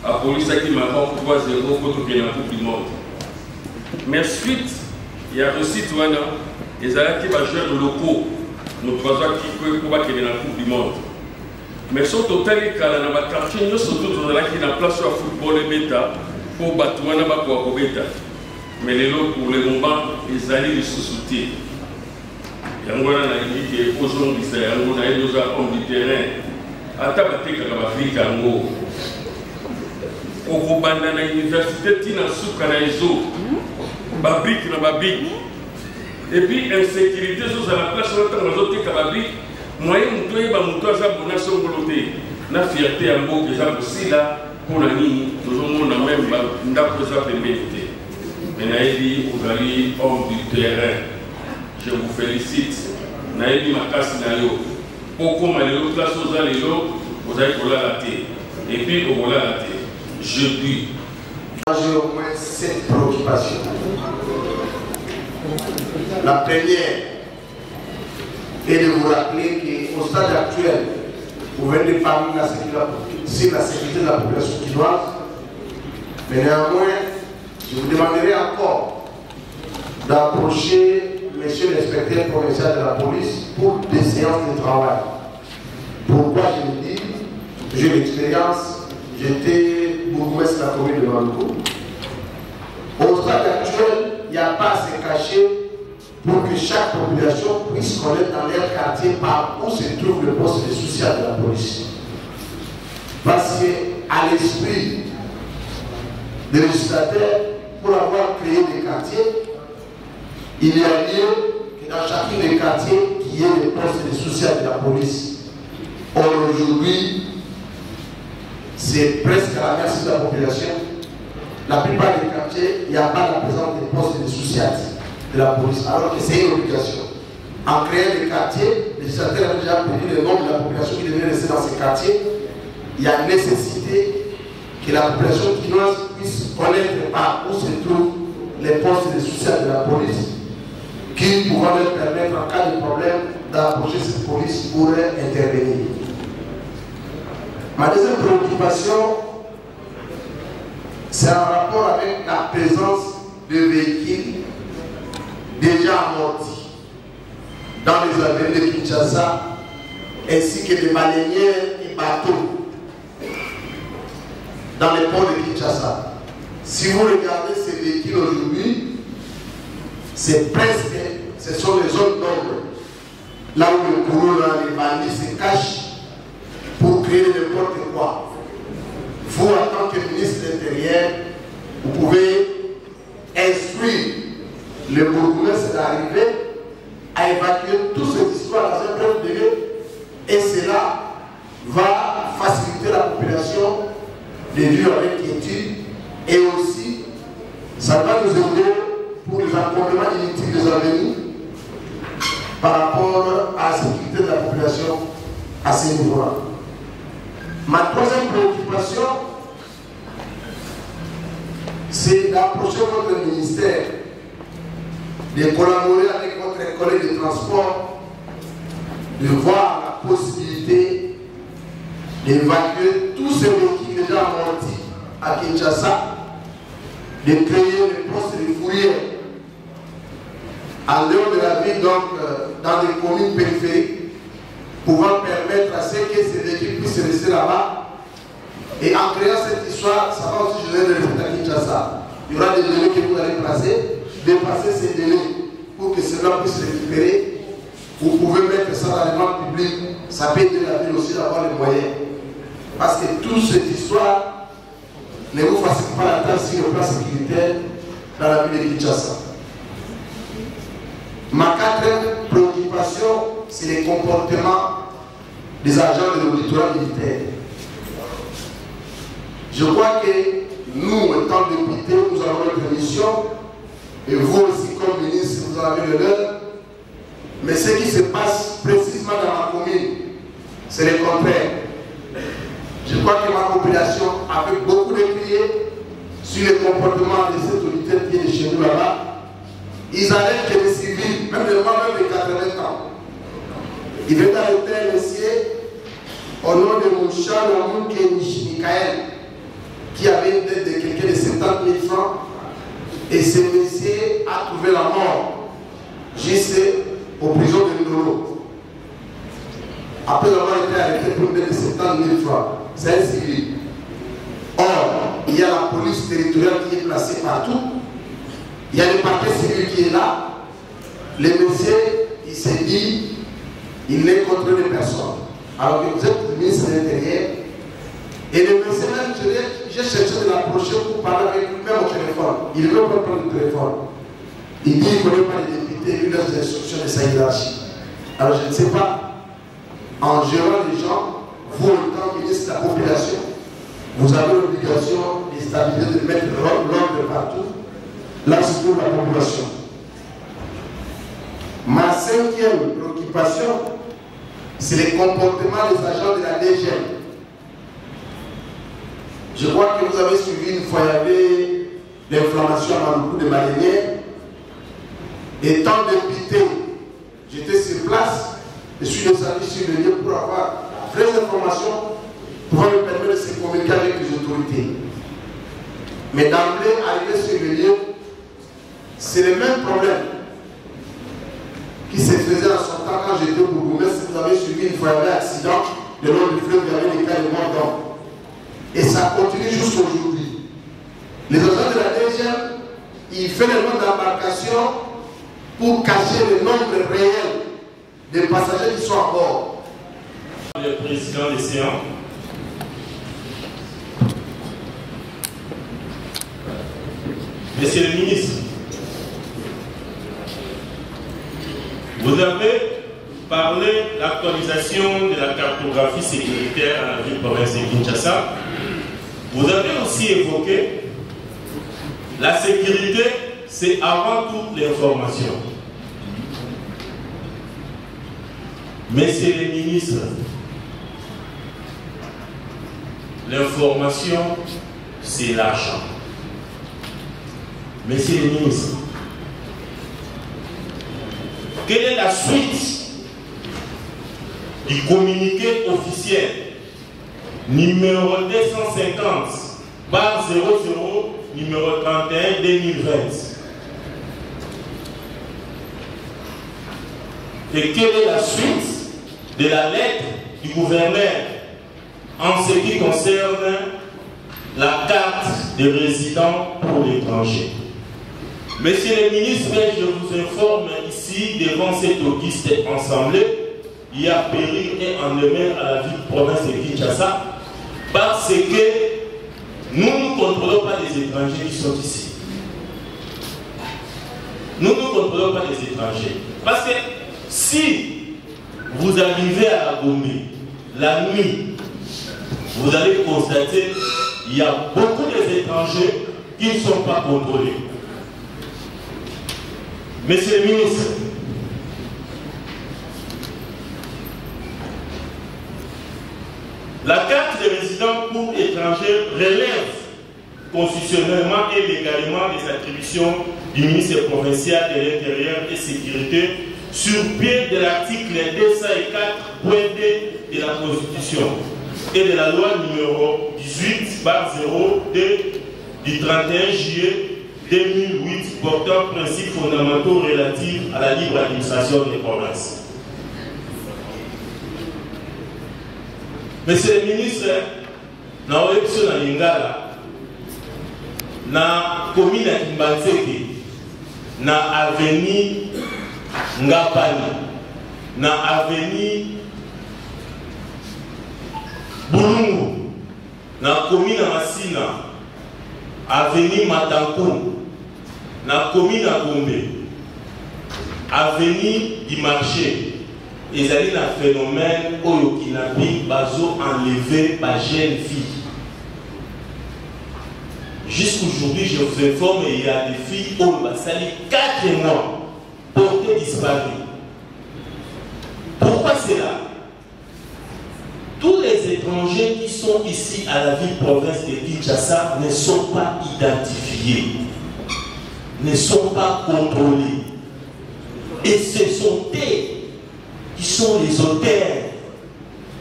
a police qui Maroc 3-0 contre la Coupe du Monde. Mais ensuite, il y a aussi les Alaki qui va jouer locaux nous trois qui pour qu'il y ait la Coupe du Monde. Mais sur total, il y a un quartier, nous surtout dans la place sur le football et bêta pour battre un bêta. Mais les lots pour le moment, ils allaient les sous-souter. Il y a un qui est aujourd'hui, il y a un homme du terrain. À tabater comme Afrique en haut. Au Rwanda, à l'université, il y a un souk à l'Aïzo. Babrique, na babrique. Et puis, insécurité, sur la place, on a un autre babrique. Moyen, on doit y avoir un bon nation volonté. La fierté en beau, que ça aussi là, pour la ligne, tout le monde a même un peu mérité. Mais Naïdi, vous avez homme du terrain. Je vous félicite. Naïdi Makas Nayo. Pourquoi Maléo, place aux aléos, vous avez pour la tête. Et puis, au voilà la tête. Je dis. J'ai au moins 7 préoccupations. La première est de vous rappeler qu'au stade actuel, vous venez de parler de la sécurité de la population quinoise. Mais néanmoins, je vous demanderai encore d'approcher monsieur l'inspecteur provincial de la police pour des séances de travail. Pourquoi je le dis? J'ai l'expérience, j'étais bourgmestre de la commune de Maloukou. Au stade actuel, il n'y a pas à se cacher pour que chaque population puisse connaître dans leur quartier par où se trouve le poste de social de la police. Parce qu'à l'esprit des législateurs, pour avoir créé des quartiers, il y a lieu que dans chacun des quartiers, qu'il y ait des postes de social de la police. Or, aujourd'hui, c'est presque à la merci de la population. La plupart des quartiers, il n'y a pas la présence des postes de social de la police, alors que c'est une obligation. En créant des quartiers, les législateurs ont déjà prévu le nombre de la population qui devait rester dans ces quartiers. Il y a nécessité que la population quinoise puisse connaître par où se trouvent les postes de social de la police, qui pourront leur permettre, en cas de problème, d'approcher cette police pour intervenir. Ma deuxième préoccupation, c'est en rapport avec la présence de véhicules déjà amortis dans les avenues de Kinshasa, ainsi que des baleinières et bateaux dans les ports de Kinshasa. Si vous regardez ces véhicules aujourd'hui, c'est presque, ce sont les zones d'ombre, là où le courroux, les bandits se cachent pour créer n'importe quoi. Vous, en tant que ministre de l'Intérieur, vous pouvez instruire le bourgmestre d'arriver à évacuer toute cette histoire dans un bref délai, et cela va faciliter la population de vivre avec quiétude, et aussi ça va nous aider pour les encombrements inutiles des avenues par rapport à la sécurité de la population à ce niveau-là. Ma troisième préoccupation, c'est d'approcher votre ministère, de collaborer avec votre collègue de transport, de voir la possibilité d'évacuer tous ces véhicules déjà amortis à Kinshasa, de créer des postes de fourrière en dehors de la ville, donc dans les communes périphériques, pouvant permettre à ce que ces véhicules puissent rester là-bas. Et en créant cette histoire, ça va aussi générer des résultats à Kinshasa. Il y aura des délais que vous allez dépasser ces délais pour que cela puisse récupérer. Vous pouvez mettre ça dans les banques publiques, ça peut aider la ville aussi d'avoir les moyens. Parce que toute cette histoire ne vous facilite pas la tâche sur le plan sécuritaire dans la ville de Kinshasa. Ma quatrième préoccupation, c'est les comportements des agents de l'auditorat militaire. Je crois que nous, étant députés, nous avons notre mission, et vous aussi, comme ministre, vous en avez le leur. Mais ce qui se passe précisément dans ma commune, c'est le contraire. Je crois que ma population, avec beaucoup de criers sur le comportement de cet auditeur qui est de chez nous là-bas, ils arrêtent que les civils, même les moins de 80 ans. Ils veulent arrêter un monsieur au nom de Moucha Namounke Michael, qui avait une dette de quelqu'un de 70 000 francs, et ce monsieur a trouvé la mort juste aux prisons de Ndolo. après avoir été arrêté pour payer 70 000 francs. C'est un civil. Or, il y a la police territoriale qui est placée partout. Il y a le parquet civil qui est là. Le monsieur, il s'est dit, il n'est contre les personnes. Alors que vous êtes le ministre de l'Intérieur. Et le monsieur même, j'ai cherché de l'approcher pour parler avec lui, même au téléphone. Il ne veut pas prendre le téléphone. Il dit qu'il ne connaît pas les députés, il donne des instructions de sa hiérarchie. Alors je ne sais pas, en gérant les gens, vous, en tant que ministre de la population, vous avez l'obligation de stabiliser, de mettre l'ordre partout. Là, c'est pour la population. Ma cinquième préoccupation, c'est le comportement des agents de la DGM. Je crois que vous avez suivi une fois, il y avait l'inflammation à Maloukou de Malinière. Étant député, j'étais sur place, je suis descendu sur le lieu pour avoir la vraie information pour me permettre de se communiquer avec les autorités. Mais d'emblée, arriver sur le lieu, c'est le même problème qui se faisait en son temps quand j'étais au bourgmestre. Si vous avez suivi une fois, il y avait un accident, le long du fleuve, il y avait des cas de mort d'hommes. Et ça continue jusqu'aujourd'hui. Les agents de la DGM, ils font le nom d'embarcation pour cacher le nombre réel de passagers qui sont à bord. Le président des séances. Monsieur le ministre, vous avez parlé de l'actualisation de la cartographie sécuritaire à la ville provinciale de Kinshasa. Vous avez aussi évoqué la sécurité, c'est avant toute l'information. Messieurs les ministres, l'information, c'est l'argent. Messieurs les ministres, quelle est la suite du communiqué officiel numéro 250/00 numéro 31/2020? Et quelle est la suite de la lettre du gouverneur en ce qui concerne la carte de résident pour l'étranger? Messieurs les ministres, je vous informe ici devant cette auguste assemblée, il y a péril et enlevé à la ville province de Kinshasa parce que nous ne contrôlons pas les étrangers qui sont ici. Nous ne contrôlons pas les étrangers. Parce que si vous arrivez à la Gombe la nuit, vous allez constater qu'il y a beaucoup d'étrangers qui ne sont pas contrôlés. Monsieur le ministre, la carte de résident pour étrangers relève constitutionnellement et légalement des attributions du ministre provincial de l'Intérieur et Sécurité sur pied de l'article 204.d de la Constitution et de la loi numéro 18/02 du 31 juillet 2008 portant principes fondamentaux relatifs à la libre administration des provinces. Monsieur le ministre, na oyebiso na Lingala, na commune ya Kimbanzeke, na avenue Ngapani, na avenue Bulungu, na commune ya Masina, avenue Matankou, na commune ya Gombe, avenue du marché. Ils allaient dans un phénomène où le kidnapping bazo enlevé par jeune fille. Jusqu'aujourd'hui, je vous informe, il y a des filles où le basali 4 mois portées disparues. Pourquoi c'est là? Tous les étrangers qui sont ici à la ville province de Kinshasa ne sont pas identifiés, ne sont pas contrôlés. Et ce sont eux qui sont les auteurs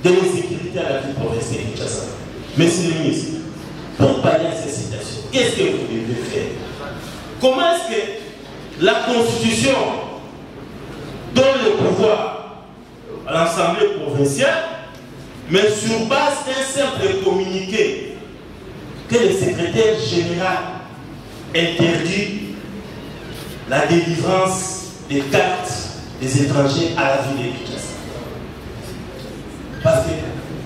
de l'insécurité à la ville provinciale de Kinshasa. Monsieur le ministre, pour pallier à ces situations, qu'est-ce que vous devez faire? Comment est-ce que la Constitution donne le pouvoir à l'ensemble assemblée provinciale, mais sur base d'un simple communiqué que le secrétaire général interdit la délivrance des cartes des étrangers à la ville de Kinshasa. Parce que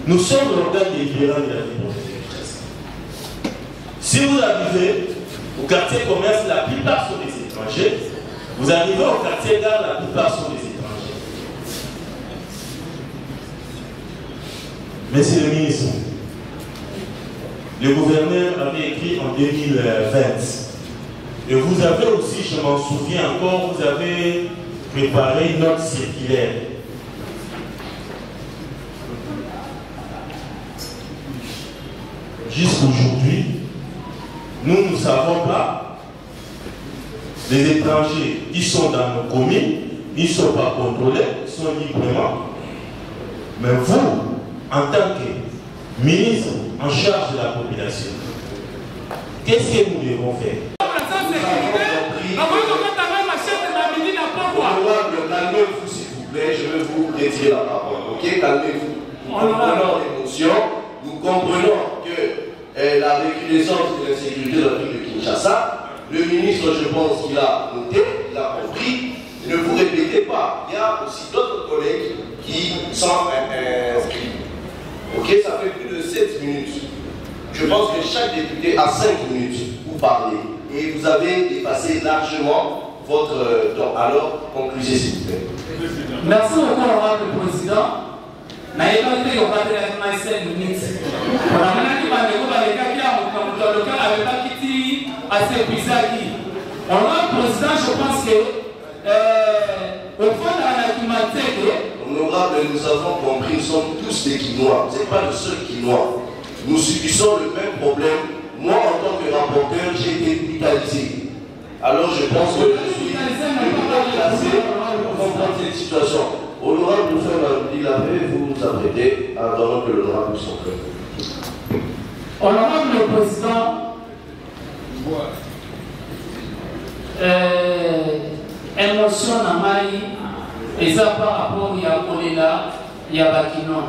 nous sommes l'organe délibérant de la ville de Kinshasa. Si vous arrivez au quartier commerce, la plupart sont des étrangers. Vous arrivez au quartier gare, la plupart sont des étrangers. Monsieur le ministre, le gouverneur avait écrit en 2020. Et vous avez aussi, je m'en souviens encore, vous avez préparé une note circulaire. Jusqu'aujourd'hui, nous ne savons pas les étrangers qui sont dans nos communes, ils ne sont pas contrôlés, ils sont librement. Mais vous, en tant que ministre en charge de la population, qu'est-ce que nous devons faire? Calmez-vous s'il vous plaît, je vais vous retirer la parole, ok? Calmez-vous. Nous comprenons l'émotion, nous comprenons que la recrudescence de l'insécurité de la ville de Kinshasa, le ministre, je pense qu'il a noté, il a compris, ne vous répétez pas, il y a aussi d'autres collègues qui sont inscrits. Ok, ça fait plus de 7 minutes. Je pense que chaque député a 5 minutes pour parler. Et vous avez dépassé largement votre temps. Alors, conclusez s'il vous plaît. Merci beaucoup, honorable président. Naïvité, on va dire à 5 minutes. On a maintenant dit que le avait pas quitté assez bizarre. Honorable président, je pense que au fond de la climatique, honorable, nous avons compris, nous sommes tous des Quinois. Vous n'êtes pas le seul Quinois. Nous subissons le même problème. Moi, en tant que rapporteur, j'ai été brutalisé. Alors, je pense que je suis placé pour comprendre cette situation. Honorable, pour faire la paix, vous vous apprêtez à attendre que l'honorable soit prêt. Honorable le président, émotion na mai, et ça par rapport à Kolela, il y a Bakino.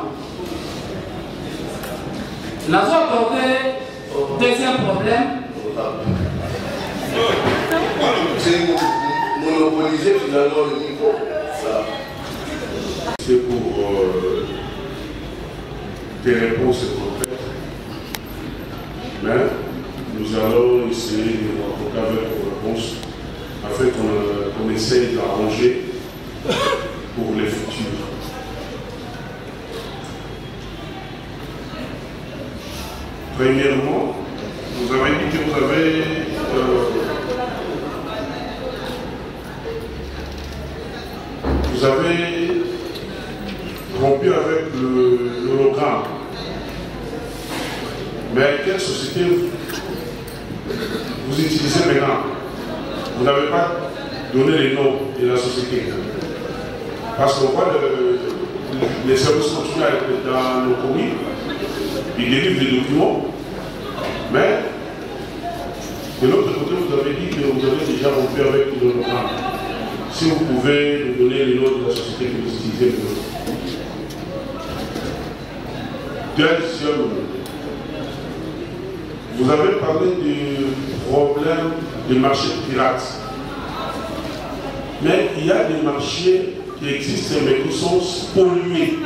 Nous avons abordé deuxième problème. C'est monopoliser finalement le niveau. C'est pour des réponses concrètes. Mais nous allons essayer de rencontrer avec vos réponses afin qu'on essaye d'arranger pour les futurs. Premièrement, vous avez dit que vous avez rompu avec l'hologramme. Mais quelle société vous utilisez maintenant? Vous n'avez pas donné les noms de la société. Parce qu'on voit les services consulaires dans nos communes, ils délivrent des documents, mais de l'autre côté, vous avez dit que vous avez déjà rompu avec l'hologramme. Si vous pouvez nous donner les noms de la société que vous utilisez. Deuxième, vous avez parlé du problème des marchés pirates. Mais il y a des marchés qui existent mais qui sont pollués.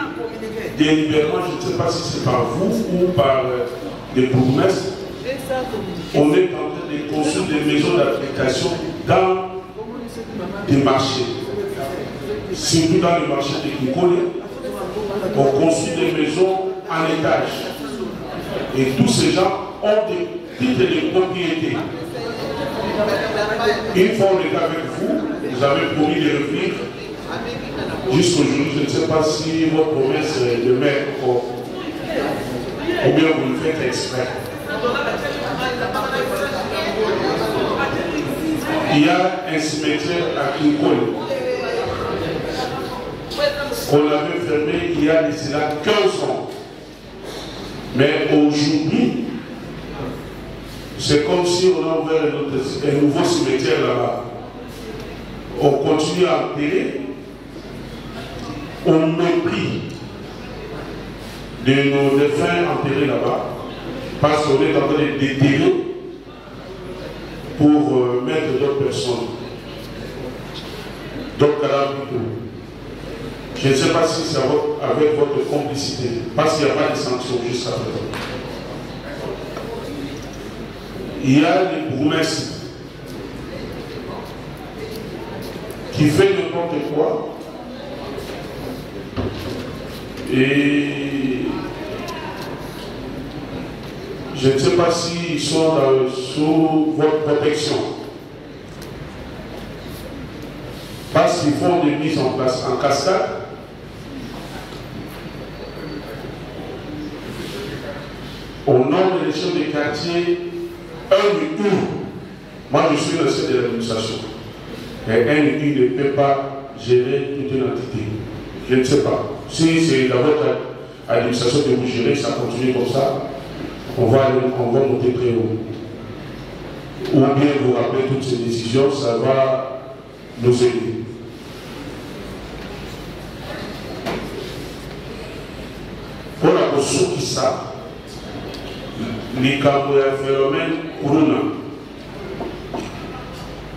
Délibérément, je ne sais pas si c'est par vous ou par des bourgmestres. On est en train de construire des maisons d'application dans des marchés. Surtout dans les marchés de Kikole, on construit des maisons en étage. Et tous ces gens ont des titres de propriété. Une fois on est avec vous, vous avez promis de revenir. Jusqu'aujourd'hui, je ne sais pas si votre promesse de maire ou bien vous le faites exprès. Il y a un cimetière à Kinkole qu'on avait fermé il y a d'ici là 15 ans. Mais aujourd'hui, c'est comme si on a ouvert un nouveau cimetière là-bas. On continue à enterrer au mépris de nos défunts enterrés là-bas, parce qu'on est en train de déterrer pour mettre d'autres personnes. D'autres cadavres plutôt. Je ne sais pas si c'est avec votre complicité, parce qu'il n'y a pas de sanctions jusqu'à présent. Il y a des bourgmestres qui font n'importe quoi et je ne sais pas s'ils sont sous votre protection. Parce qu'ils font des mises en place en cascade. Au nom de l'échelle des quartiers, un ou moi je suis le chef de l'administration. Et un ou ne peut pas gérer toute une entité. Je ne sais pas. Si c'est dans votre administration que vous gérez, ça continue comme ça, on va monter très haut. Ou bien vous rappelez toutes ces décisions, ça va nous aider. Pour la ressource qui savent, les phénomène corona,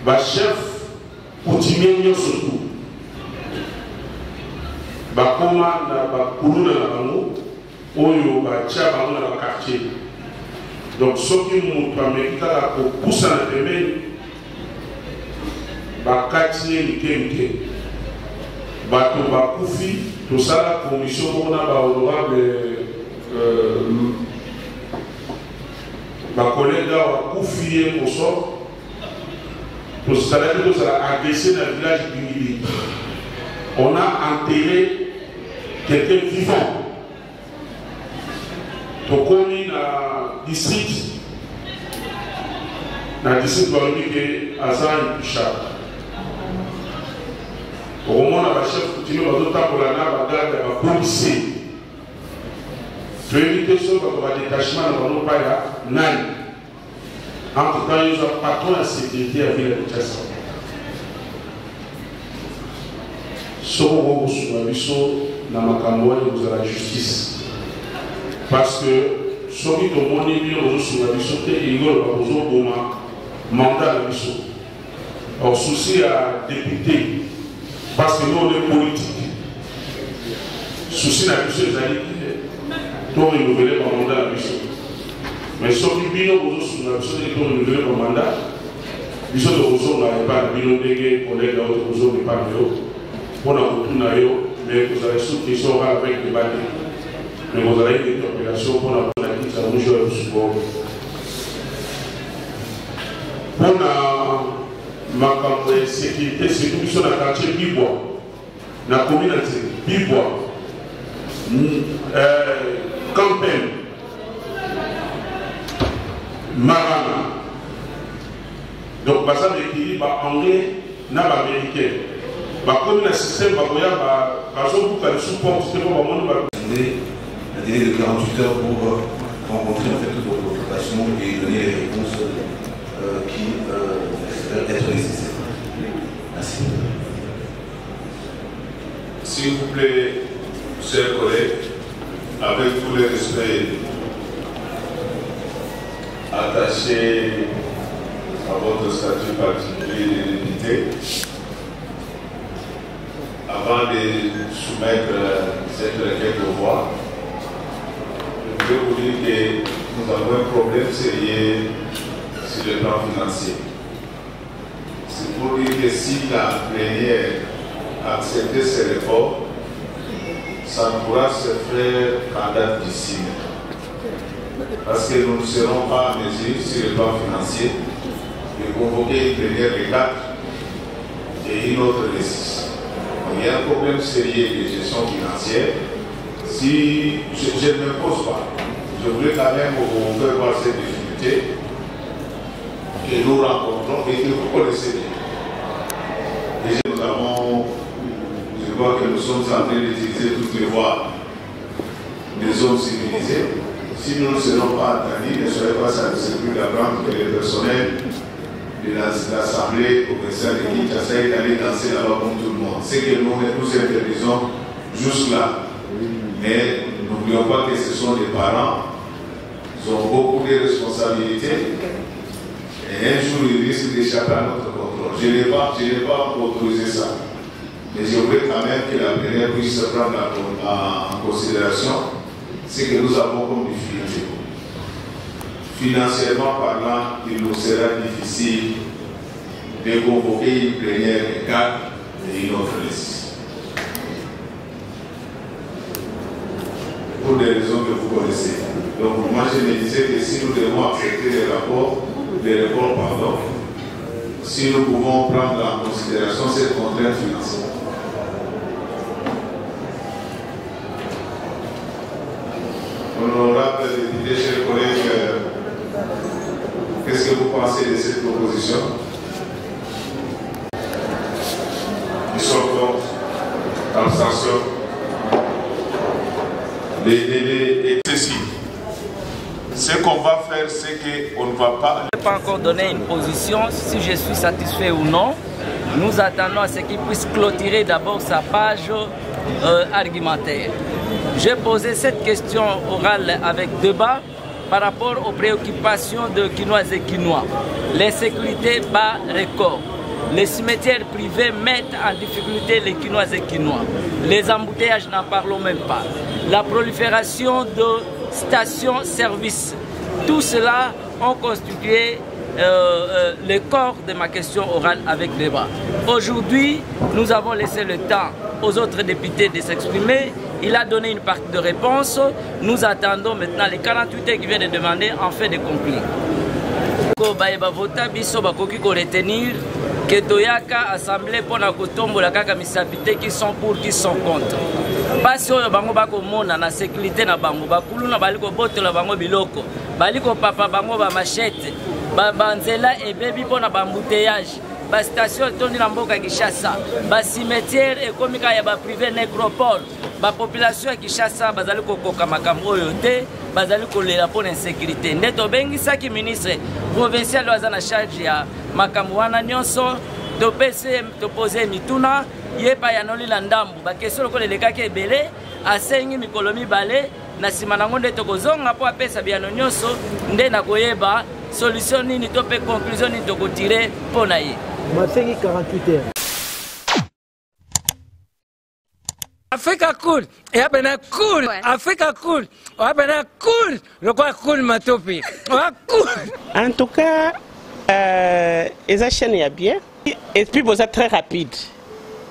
le chef coutumier surtout, bakoma na corona na bango, oyo batia bango na quartier. Donc ceux qui m'ont permis de pousser la semaine, bakati mike bato bakufi tout ça la commission on a honorable ma collègue bakufi au sort tout ça a agressé dans le village du on a enterré quelqu'un vivant. Donc on est dans le district Wallonie à Azan Pichard. Au moment où la chef continue à d'autres pour la nave à garde à la police. Tu as une question pour le détachement dans nos pas nan. En tout cas, ils ont pas trop la sécurité avec la détachement. Ce qu'on va sur la mission, dans ma campagne, vous avez la justice. Parce que celui qui a monnaie sur la mission, il y a un mandat de la mission. Alors, souci à député. Parce que nous, on est politique. Souci la mission, les alliés, tout renouvelé par mandat à la mission. Mais ceux qui viennent sur la mission, ils sont renouvelés par mandat. La mission de Rousseau n'a pas de bilan dégué, collègue à votre Rousseau n'est pas de l'eau. On a retourné, mais vous avez sous question avec des bâtis. Mais vous avez une interpellation pour la politique, ça vous joue souvent. Pour la sécurité, c'est une mission dans le quartier Bibois, dans la communauté Bibois, Campem, Marana. Donc, ça veut dire que anglais n'a pas américain. Comme le système, le support, c'était pour un délai de 48 heures pour rencontrer en fait toutes vos préoccupations et donner les réponses qui peuvent être nécessaires. Merci. S'il vous plaît, chers collègues, avec tout le respect attaché à votre statut particulier de député, avant de soumettre cette requête au voix, je voulais vous dire que nous avons un problème sérieux sur le plan financier. C'est pour dire que si la plénière accepte ces réformes, ça ne pourra se faire qu'en date d'ici. Parce que nous ne serons pas en mesure, sur le plan financier, de convoquer une plénière de 4 et une autre de 6. Il y a un problème sérieux de gestion financière. Si je ne me pose pas, je voulais quand même vous faire voir cette difficulté que nous rencontrons et que vous connaissez bien. Déjà, nous avons, je crois que nous sommes en train d'utiliser toutes les voies des zones civilisées. Si nous ne serons pas entendus, ne soyez pas surpris d'apprendre que le personnel de l'Assemblée provinciale de Kinshasa est allé danser là-bas comme tout le monde. C'est que nous interdisons jusque-là. Mais nous N'oublions pas que ce sont des parents, ils ont beaucoup de responsabilités et un jour ils risquent d'échapper à notre contrôle. Je n'ai pas autorisé ça. Mais je voudrais quand même que la plénière puisse prendre en considération ce que nous avons comme difficulté. Financièrement parlant, il nous sera difficile de convoquer une plénière de 4 et une autre de 6. Pour des raisons que vous connaissez. Donc moi je me disais que si nous devons accepter les rapports, si nous pouvons prendre en considération cette contrainte financière. Honorable député, chers collègues, qu'est-ce que vous pensez de cette proposition? Ils sont contre, abstention. Les délais excessifs. Ce qu'on va faire, c'est qu'on ne va pas... Je ne peux pas encore donner une position, si je suis satisfait ou non. Nous attendons à ce qu'il puisse clôturer d'abord sa page argumentaire. J'ai posé cette question orale avec débat par rapport aux préoccupations de Quinoises et Quinois. L'insécurité bat record. Les cimetières privés mettent en difficulté les Quinoises et Quinois. Les embouteillages, n'en parlons même pas. La prolifération de stations-service. Tout cela ont constitué le corps de ma question orale avec débat. Aujourd'hui, nous avons laissé le temps aux autres députés de s'exprimer. Il a donné une partie de réponse. Nous attendons maintenant les 48 heures qui viennent de demander en fait de conclure. Retenir que Toyaka Assemblée pour la Kotombo la Kaka Misapité qui sont pour, qui sont contre. Pas si on bango bako mona na sécurité na bango bakulu na baliko boto la bango biloko baliko papa bango ba machette ba banzela et baby pour na bambouteillage ba station tondi na mboka Kinshasa ba cimetière ekomika ya ba privé nécropole ba population ya Kinshasa bazali kokoka makambo oyo te bazali kolela pour l'insécurité ndeto bengi saki ministre provincial waza na charge ya makambo wana nyonso to poser mituna yepa ya noli la ndambu bakesolo ko lelekaki ebele asengi mikolo mibale na sima nango nde tokozonga po apesa biano nyonso nde na koyeba solution nini to pe conclusion nini tokotire mpo na ye masengi 48 heures. Africa cool, et abena cool, Africa cool, abena cool, le quoi cool matopi, cool. En tout cas, les chaînes y a bien, et puis vous êtes très rapide.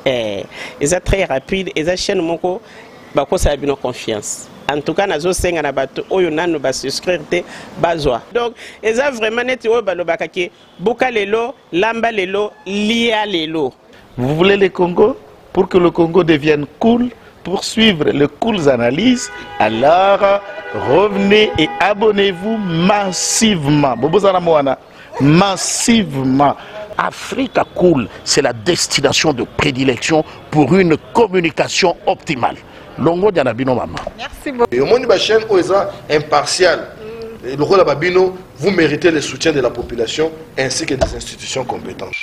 Ils êtes très rapide, les chaînes moko, bako ça a bien confiance. En tout cas, nazo senga na bato oyo nanu ba souscrire te bazwa. Donc, ils ont vraiment net oyo balobaka ke boka lelo, lamba lelo, lia lelo. Vous voulez le Congo? Pour que le Congo devienne cool, pour suivre les cools analyses, alors revenez et abonnez-vous massivement. Massivement. Africa Cool, c'est la destination de prédilection pour une communication optimale. Longo Dianabino Mama. Merci beaucoup. Et au monde de la chaîne OESA impartial, le rôle de Babino, vous méritez le soutien de la population ainsi que des institutions compétentes.